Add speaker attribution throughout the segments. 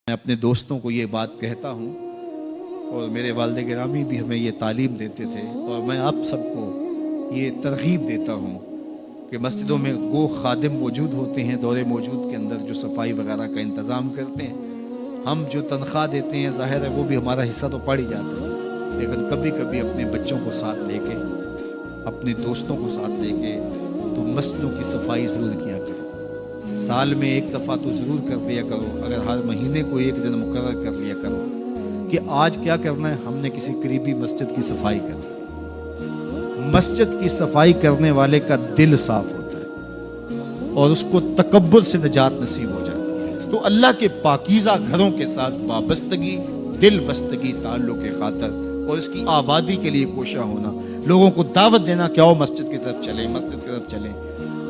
Speaker 1: میں اپنے دوستوں کو یہ بات کہتا ہوں اور میرے والد گرامی بھی ہمیں یہ تعلیم دیتے تھے، اور میں آپ سب کو یہ ترغیب دیتا ہوں کہ مسجدوں میں وہ خادم موجود ہوتے ہیں دور موجود کے اندر جو صفائی وغیرہ کا انتظام کرتے ہیں. ہم جو تنخواہ دیتے ہیں ظاہر ہے وہ بھی ہمارا حصہ تو پڑ ہی جاتا ہے، لیکن کبھی کبھی اپنے بچوں کو ساتھ لے کے، اپنے دوستوں کو ساتھ لے کے تو مسجدوں کی صفائی ضرور کیا کرو. سال میں ایک دفعہ تو ضرور کر دیا کرو، اگر ہر مہینے کو ایک دن مقرر کر لیا کرو کہ آج کیا کرنا ہے، ہم نے کسی قریبی مسجد کی صفائی کرنی. مسجد کی صفائی کرنے والے کا دل صاف ہوتا ہے اور اس کو تکبر سے نجات نصیب ہو جاتی ہے. تو اللہ کے پاکیزہ گھروں کے ساتھ وابستگی، دل بستگی تعلق کے خاطر اور اس کی آبادی کے لیے کوشاں ہونا، لوگوں کو دعوت دینا کہ آؤ مسجد کی طرف چلیں، مسجد کی طرف چلیں،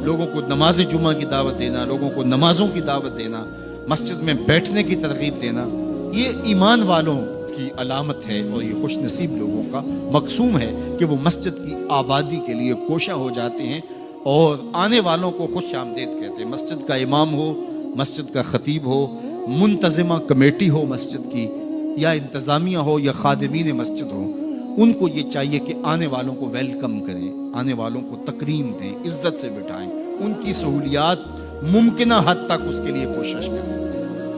Speaker 1: لوگوں کو نماز جمعہ کی دعوت دینا، لوگوں کو نمازوں کی دعوت دینا، مسجد میں بیٹھنے کی ترغیب دینا، یہ ایمان والوں کی علامت ہے اور یہ خوش نصیب لوگوں کا مقصوم ہے کہ وہ مسجد کی آبادی کے لیے کوشاں ہو جاتے ہیں اور آنے والوں کو خوش آمدید کہتے ہیں. مسجد کا امام ہو، مسجد کا خطیب ہو، منتظمہ کمیٹی ہو مسجد کی، یا انتظامیہ ہو یا خادمین مسجد ہو، ان کو یہ چاہیے کہ آنے والوں کو ویلکم کریں، آنے والوں کو تکریم دیں، عزت سے بٹھائیں، ان کی سہولیات ممکنہ حد تک اس کے لیے کوشش کریں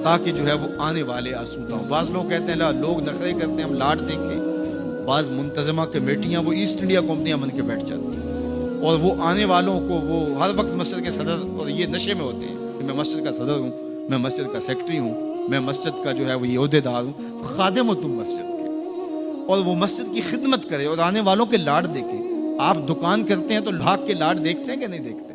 Speaker 1: تاکہ جو ہے وہ آنے والے آسودہ ہوں. بعض لوگ کہتے ہیں لوگ نخرے کرتے ہیں ہم لاٹ دیکھیں، بعض منتظمہ کمیٹیاں وہ ایسٹ انڈیا کمپنیاں بن کے بیٹھ جاتی ہیں اور وہ آنے والوں کو وہ ہر وقت مسجد کے صدر اور یہ نشے میں ہوتے ہیں کہ میں مسجد کا صدر ہوں، میں مسجد کا سیکٹری ہوں، میں مسجد کا جو ہے وہ عہدے دار ہوں. خادم ہو تم مسجد کے اور وہ مسجد کی خدمت کرے اور آنے والوں کے لاڈ دیکھے. آپ دکان کرتے ہیں تو بھاگ کے لاڈ دیکھتے ہیں کہ نہیں دیکھتے؟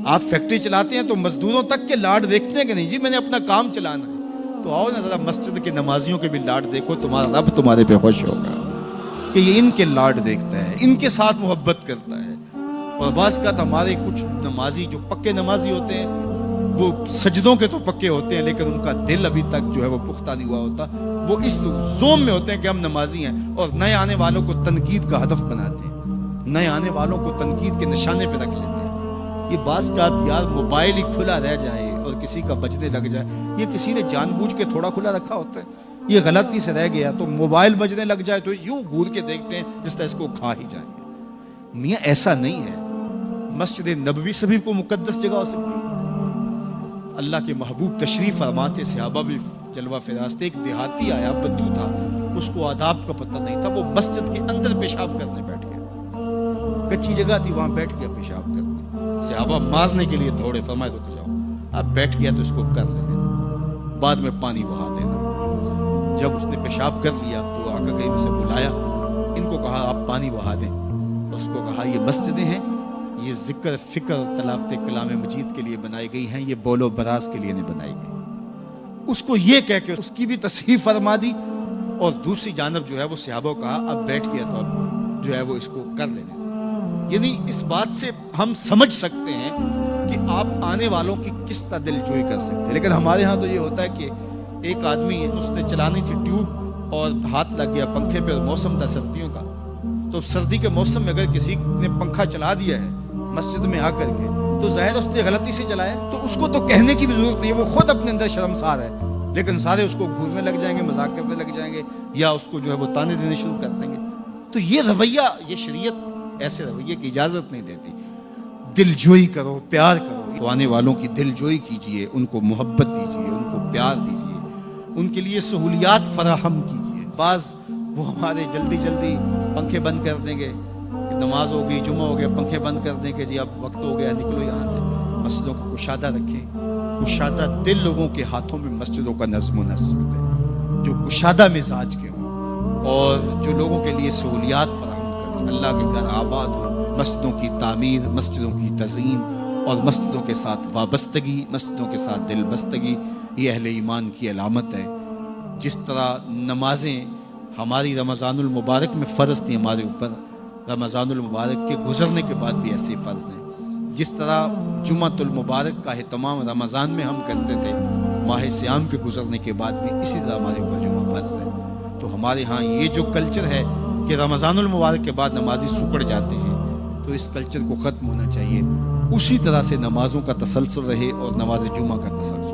Speaker 1: آپ فیکٹری چلاتے ہیں تو مزدوروں تک کے لاڈ دیکھتے ہیں کہ نہیں؟ جی میں نے اپنا کام چلانا ہے. تو آؤ نا ذرا مسجد کے نمازیوں کے بھی لاڈ دیکھو، تمہارا رب تمہارے پہ خوش ہوگا کہ یہ ان کے لاڈ دیکھتا ہے، ان کے ساتھ محبت کرتا ہے. اور بعض کا ہمارے کچھ نمازی جو پکے نمازی ہوتے ہیں وہ سجدوں کے تو پکے ہوتے ہیں لیکن ان کا دل ابھی تک جو ہے وہ پختہ نہیں ہوا ہوتا. وہ اس زوم میں ہوتے ہیں کہ ہم نمازی ہیں اور نئے آنے والوں کو تنقید کا ہدف بناتے ہیں، نئے آنے والوں کو تنقید کے نشانے پہ رکھ لیتے ہیں. یہ بعض کا یار موبائل ہی کھلا رہ جائے اور کسی کا بجنے لگ جائے، یہ کسی نے جان بوجھ کے تھوڑا کھلا رکھا ہوتا ہے، یہ غلطی سے رہ گیا تو موبائل بجنے لگ جائے تو یوں گور کے دیکھتے ہیں جس طرح اس کو کھا ہی جائیں گے. میاں ایسا نہیں ہے. مسجد نبوی سے بھی کوئی مقدس جگہ ہو سکتی ہے. اللہ کے محبوب تشریف فرماتے، صحابہ بھی جلوہ فراز تھے. ایک دیہاتی آیا، بدو تھا، اس کو آداب کا پتہ نہیں تھا، وہ مسجد کے اندر پیشاب کرنے بیٹھ گیا. کچی جگہ تھی، وہاں بیٹھ گیا پیشاب کرنے. صحابہ مارنے کے لیے دوڑے، فرمایا رک جاؤ. اب بیٹھ گیا تو اس کو کر لینا، بعد میں پانی بہا دینا. جب اس نے پیشاب کر لیا تو آقا کریم سے بلایا، ان کو کہا آپ پانی بہا دیں. اس کو کہا یہ مسجدیں ہیں، یہ ذکر فکر تلاوت کلام مجید کے لیے بنائی گئی ہیں، یہ بول و براز کے لیے نہیں بنائی گئی. اس کو یہ کہہ کے اس کی بھی تصحیح فرما دی اور دوسری جانب جو ہے وہ صحابہ کو کہا اب بیٹھ گیا تو اب جو ہے وہ اس کو کر لینے. یعنی اس بات سے ہم سمجھ سکتے ہیں کہ آپ آنے والوں کی کس طرح دل جوئی کر سکتے ہیں. لیکن ہمارے ہاں تو یہ ہوتا ہے کہ ایک آدمی اس نے چلانی تھی ٹیوب اور ہاتھ لگ گیا پنکھے پہ، موسم تھا سردیوں کا، تو سردی کے موسم میں اگر کسی نے پنکھا چلا دیا ہے مسجد میں آ کر کے تو ظاہر اس نے غلطی سے چلایا تو اس کو تو کہنے کی بھی ضرورت نہیں ہے، وہ خود اپنے اندر شرمسار ہے. لیکن سارے اس کو گھورنے لگ جائیں گے، مذاق کرنے لگ جائیں گے یا اس کو جو ہے وہ تانے دینے شروع کر دیں گے. تو یہ رویہ، یہ شریعت ایسے رویے کی اجازت نہیں دیتی. دل جوئی کرو، پیار کرو. تو آنے والوں کی دل جوئی کیجئے، ان کو محبت دیجئے، ان کو پیار دیجئے، ان کے لیے سہولیات فراہم کیجئے. بعض وہ ہمارے جلدی جلدی پنکھے بند کر دیں گے، نماز ہو گئی، جمعہ ہو گیا، پنکھے بند کر دیں کہ جی اب وقت ہو گیا نکلو یہاں سے. مسجدوں کو کشادہ رکھیں. کشادہ دل لوگوں کے ہاتھوں میں مسجدوں کا نظم و نسق ہے، جو کشادہ مزاج کے ہوں اور جو لوگوں کے لیے سہولیات فراہم کریں. اللہ کے گھر آباد ہوں، مسجدوں کی تعمیر، مسجدوں کی تزئین اور مسجدوں کے ساتھ وابستگی، مسجدوں کے ساتھ دل بستگی، یہ اہل ایمان کی علامت ہے. جس طرح نمازیں ہماری رمضان المبارک میں فرض تھی ہمارے اوپر، رمضان المبارک کے گزرنے کے بعد بھی ایسے فرض ہیں. جس طرح جمعۃ المبارک کا اہتمام رمضان میں ہم کرتے تھے، ماہ صیام کے گزرنے کے بعد بھی اسی طرح ہمارے اوپر جمعہ فرض ہے. تو ہمارے ہاں یہ جو کلچر ہے کہ رمضان المبارک کے بعد نمازی سکڑ جاتے ہیں، تو اس کلچر کو ختم ہونا چاہیے. اسی طرح سے نمازوں کا تسلسل رہے اور نماز جمعہ کا تسلسل.